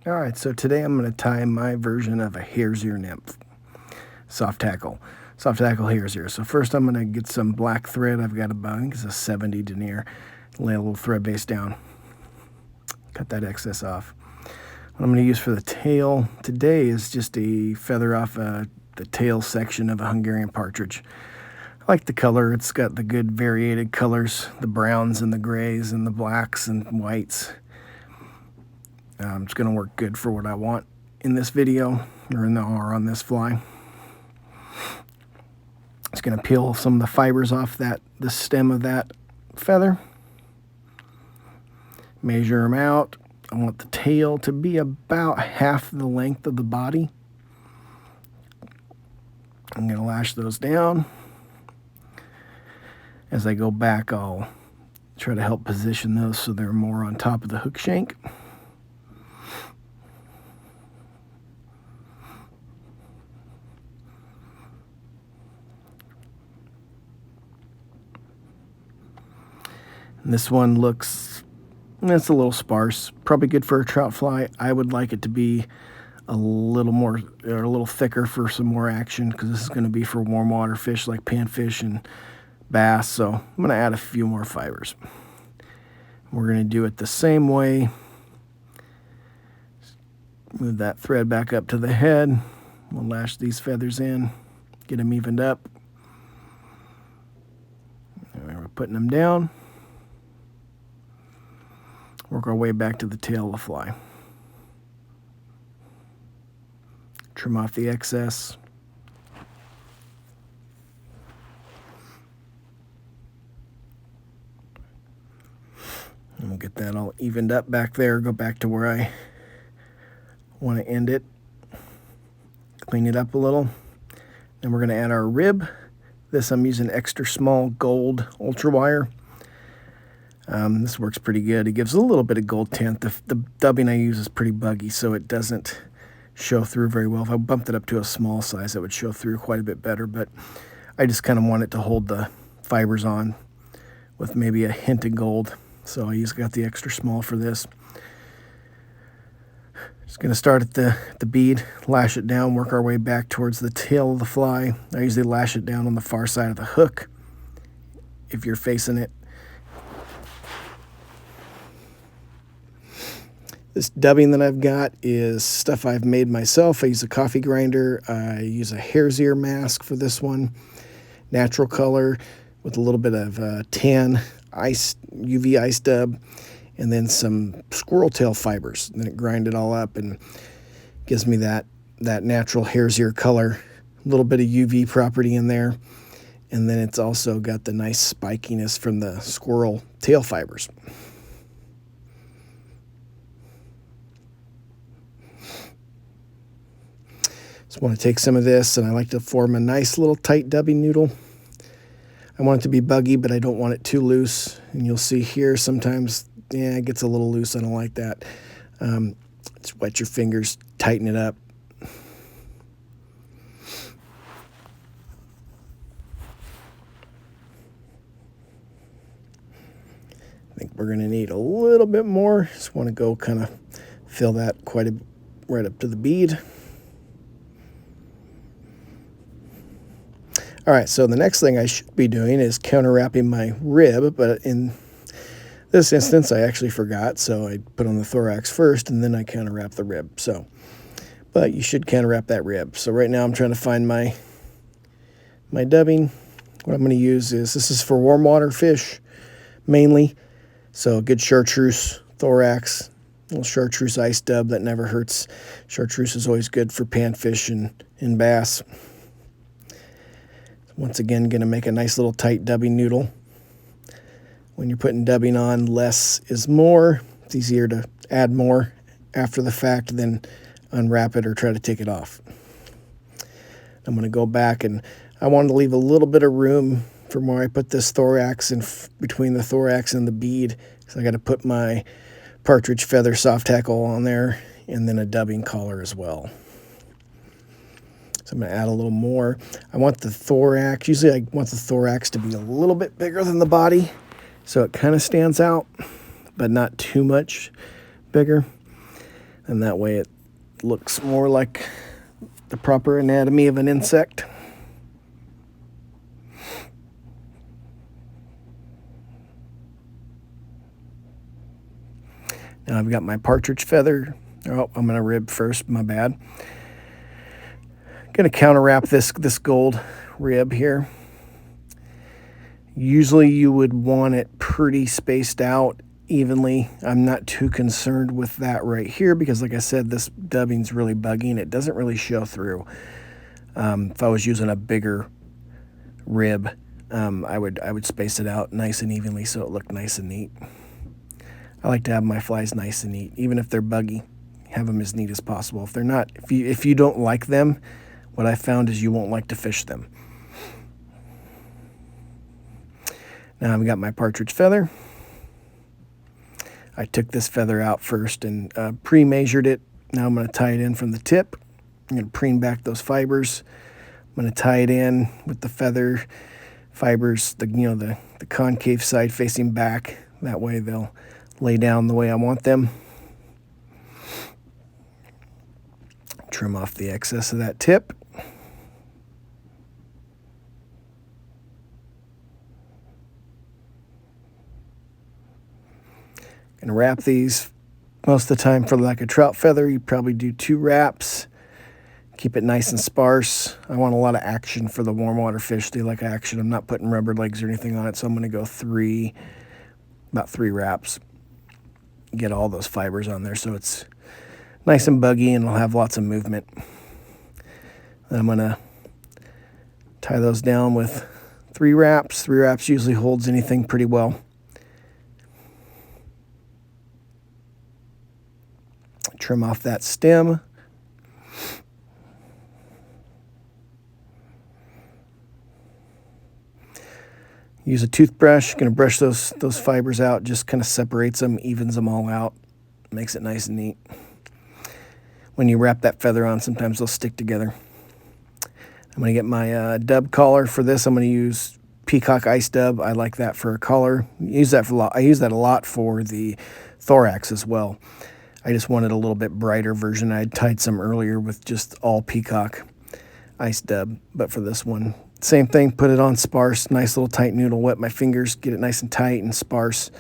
All right, so today I'm going to tie my version of a hare's ear nymph, soft tackle hare's ear. So first I'm going to get some black thread. I've got I think it's a 70 denier. Lay a little thread base down, cut that excess off. What I'm going to use for the tail today is just a feather off the tail section of a Hungarian partridge. I like the color. It's got the good variated colors, the browns and the grays and the blacks and whites. It's going to work good for what I want in this video or on this fly. It's going to peel some of the fibers off the stem of that feather. Measure them out. I want the tail to be about half the length of the body. I'm going to lash those down. As I go back, I'll try to help position those so they're more on top of the hook shank. And this one it's a little sparse, probably good for a trout fly. I would like it to be a little thicker for some more action, because this is going to be for warm water fish like panfish and bass. So I'm going to add a few more fibers. We're going to do it the same way. Move that thread back up to the head. We'll lash these feathers in, get them evened up. And we're putting them down. Work our way back to the tail of the fly. Trim off the excess. And we'll get that all evened up back there. Go back to where I want to end it. Clean it up a little. Then we're going to add our rib. This I'm using extra small gold ultra wire. This works pretty good. It gives a little bit of gold tint. The dubbing I use is pretty buggy, so it doesn't show through very well. If I bumped it up to a small size, it would show through quite a bit better, but I just kind of want it to hold the fibers on with maybe a hint of gold. So I got the extra small for this. Just going to start at the bead, lash it down, work our way back towards the tail of the fly. I usually lash it down on the far side of the hook if you're facing it. This dubbing that I've got is stuff I've made myself. I use a coffee grinder. I use a hare's ear mask for this one. Natural color with a little bit of tan ice, UV ice dub, and then some squirrel tail fibers. And then it grind it all up and gives me that natural hare's ear color. A little bit of UV property in there. And then it's also got the nice spikiness from the squirrel tail fibers. Just want to take some of this, and I like to form a nice little tight dubbing noodle. I want it to be buggy, but I don't want it too loose. And you'll see here sometimes, it gets a little loose. I don't like that. Just wet your fingers, tighten it up. I think we're going to need a little bit more. Just want to go kind of fill that right up to the bead. All right, so the next thing I should be doing is counterwrapping my rib, but in this instance, I actually forgot, so I put on the thorax first, and then I counterwrap the rib. But you should counterwrap that rib. So right now I'm trying to find my dubbing. What I'm going to use is, this is for warm water fish, mainly. So a good chartreuse thorax, a little chartreuse ice dub, that never hurts. Chartreuse is always good for panfish and bass. Once again, going to make a nice little tight dubbing noodle. When you're putting dubbing on, less is more. It's easier to add more after the fact than unwrap it or try to take it off. I'm going to go back, and I wanted to leave a little bit of room from where I put this thorax and between the thorax and the bead, because I got to put my Partridge Feather soft tackle on there, and then a dubbing collar as well. So I'm going to add a little more. I want the thorax, usually I want the thorax to be a little bit bigger than the body, so it kind of stands out, but not too much bigger. And that way it looks more like the proper anatomy of an insect. Now I've got my partridge feather. Oh, I'm going to rib first, my bad. Going to counter wrap this gold rib here. Usually you would want it pretty spaced out evenly. I'm not too concerned with that right here because, like I said, this dubbing's really buggy and it doesn't really show through. If I was using a bigger rib, I would space it out nice and evenly so it looked nice and neat. I like to have my flies nice and neat, even if they're buggy. Have them as neat as possible. If they're not, if you don't like them, what I found is you won't like to fish them. Now I've got my partridge feather. I took this feather out first and pre-measured it. Now I'm going to tie it in from the tip. I'm going to preen back those fibers. I'm going to tie it in with the feather fibers, the concave side facing back. That way they'll lay down the way I want them. Trim off the excess of that tip. Gonna wrap these. Most of the time for like a trout feather, you probably do 2 wraps. Keep it nice and sparse. I want a lot of action for the warm water fish. They like action. I'm not putting rubber legs or anything on it, so I'm gonna go about 3 wraps. Get all those fibers on there so it's nice and buggy and it'll have lots of movement. Then I'm gonna tie those down with 3 wraps. 3 wraps usually holds anything pretty well. Trim off that stem. Use a toothbrush. Going to brush those fibers out. Just kind of separates them, evens them all out. Makes it nice and neat. When you wrap that feather on, sometimes they'll stick together. I'm going to get my dub collar for this. I'm going to use peacock ice dub. I like that for a collar. I use that a lot for the thorax as well. I just wanted a little bit brighter version. I tied some earlier with just all peacock ice dub, but for this one, same thing. Put it on sparse, nice little tight noodle. Wet my fingers, get it nice and tight and sparse.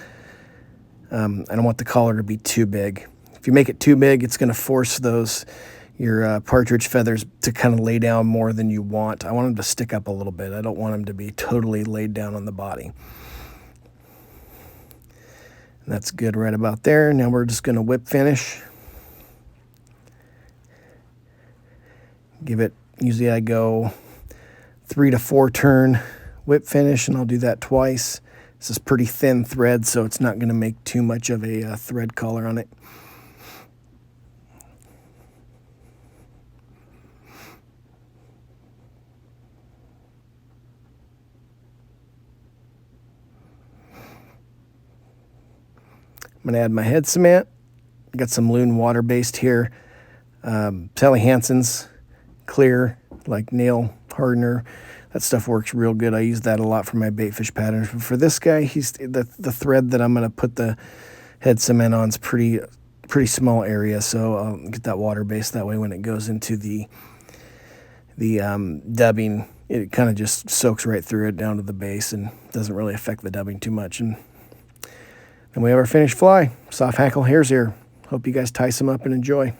I don't want the collar to be too big. If you make it too big, it's going to force your partridge feathers to kind of lay down more than you want. I want them to stick up a little bit. I don't want them to be totally laid down on the body. And that's good right about there. Now we're just going to whip finish. Usually I go 3 to 4 turn whip finish, and I'll do that twice. This is pretty thin thread, so it's not going to make too much of a thread collar on it. I'm going to add my head cement. Got some Loon water-based here. Sally Hansen's clear, like nail hardener. That stuff works real good. I use that a lot for my baitfish patterns. For this guy, the thread that I'm going to put the head cement on is pretty small area, so I'll get that water-based. That way when it goes into the dubbing, it kind of just soaks right through it down to the base and doesn't really affect the dubbing too much. And then we have our finished fly. Soft Hackle Hares here. Hope you guys tie some up and enjoy.